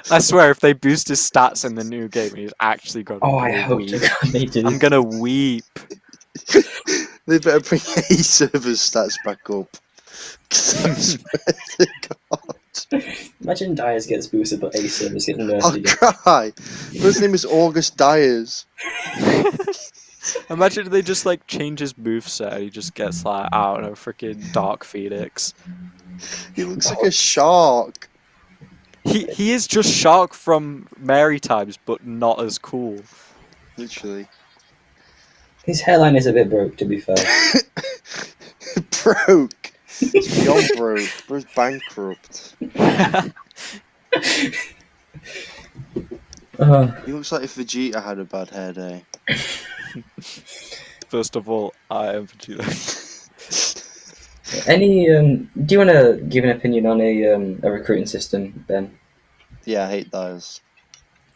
I swear, if they boost his stats in the new game, he's actually gonna Oh, I hope to weep. God they do. I'm gonna weep. They better bring A server stats back up. 'Cause I swear to God, Imagine Dyers gets boosted, but A servers get nerfed I'll again. cry. His name is August Dyers. Imagine they just like change his moveset. He just gets like, I don't know, freaking Dark Phoenix. He looks like a shark. He is just Shark from Mary Times, but not as cool. Literally. His hairline is a bit broke, to be fair. Broke. It's beyond broke. Bro's bankrupt. He looks like if Vegeta had a bad hair day. First of all, I am Vegeta. Do you want to give an opinion on a recruiting system, Ben? Yeah, I hate those.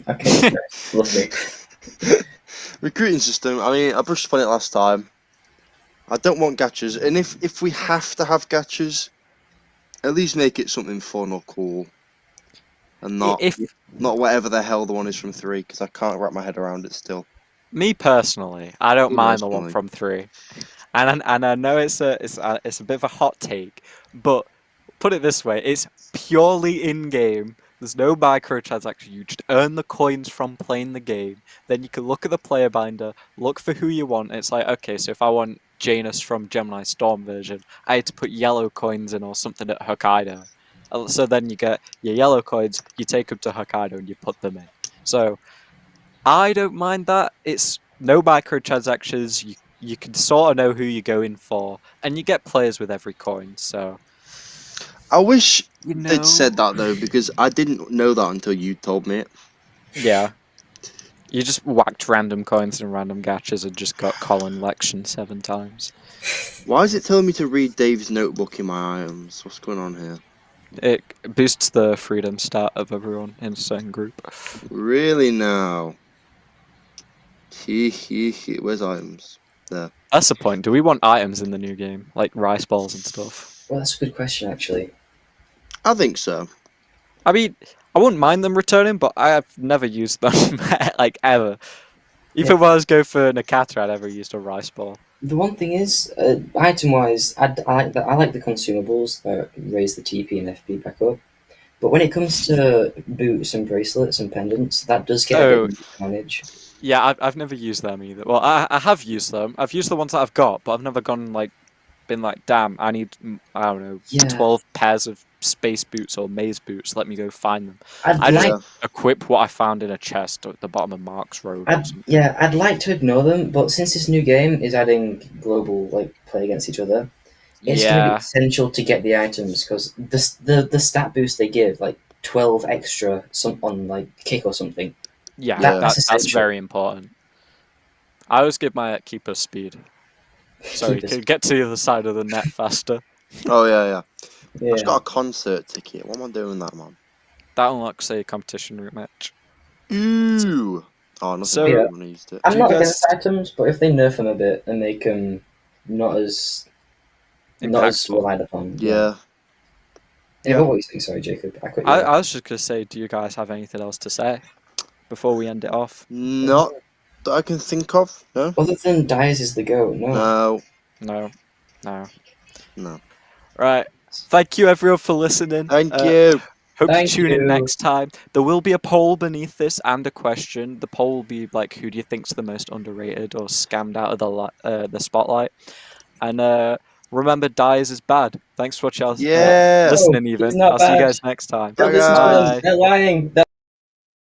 Okay, lovely. Recruiting system, I mean, I brushed upon it last time. I don't want gachas, and if we have to have gachas, at least make it something fun or cool. and not If whatever the hell the one is from 3, because I can't wrap my head around it still. me personally, I don't Me mind the one personally. from 3, and I know it's a bit of a hot take, but put it this way: it's purely in game. There's no microtransaction. You just earn the coins from playing the game. Then you can look at the player binder, look for who you want. It's like, okay, so if I want Janus from Gemini Storm version, I had to put yellow coins in or something at Hokkaido. So then you get your yellow coins, you take them to Hokkaido and you put them in. So I don't mind that. It's no microtransactions. You can sort of know who you're going for, and you get players with every coin. So I wish you they'd said know, that though, because I didn't know that until you told me it. yeah, you just whacked random coins and random gachas and just got Colin Lection 7 times. Why is it telling me to read Dave's notebook in my items? What's going on here? It boosts the freedom stat of everyone in a certain group. Really now? He. Where's items? There. That's the point. Do we want items in the new game, like rice balls and stuff? Well, that's a good question, actually. I think so. I mean, I wouldn't mind them returning, but I have never used them, like, ever. Even when I was going for Nakata, I never used a rice ball. The one thing is, item-wise, I like the consumables that raise the TP and FP back up. But when it comes to boots and bracelets and pendants, that does get a bit Oh, easy to manage. yeah, I've never used them either. Well, I have used them. I've used the ones that I've got, but I've never gone, like, been like, damn, I need, I don't know, Yeah, 12 pairs of space boots or maze boots. Let me go find them. I'd I just like, Yeah. equip what I found in a chest at the bottom of Mark's Road or something. I'd like to ignore them, but since this new game is adding global play against each other, it's going to be Yeah, essential to get the items because the stat boost they give, like 12 extra on kick or something. yeah, Yeah. That's that's essential. very important. I always give my keeper speed. Sorry, Keep us. can get to the other side of the net faster. Oh yeah. I just Yeah. got a concert ticket. What am I doing that, man? That unlocks a competition route match. Ooh. Oh, nothing So, Yeah. when I used it. I'm do you not guys against items, but if they nerf them a bit and make them not as impactful? relied upon, yeah. Yeah. Yeah, Yeah. what were you saying? Sorry, Jacob. I cut you off. I was just gonna say, do you guys have anything else to say before we end it off? Not that I can think of. No. Other than Dyers is the goat, no. No. No, no. No. Right. Thank you everyone for listening. Thank you. Hope you Thank tune in you. next time. There will be a poll beneath this and a question. The poll will be like, who do you think's the most underrated or scammed out of the spotlight? And remember, Dyers is bad. Thanks for watching, Yeah. No, listening. he's Even not I'll see you bad. guys next time. Bye Don't listen to them. guys. Bye. They're lying.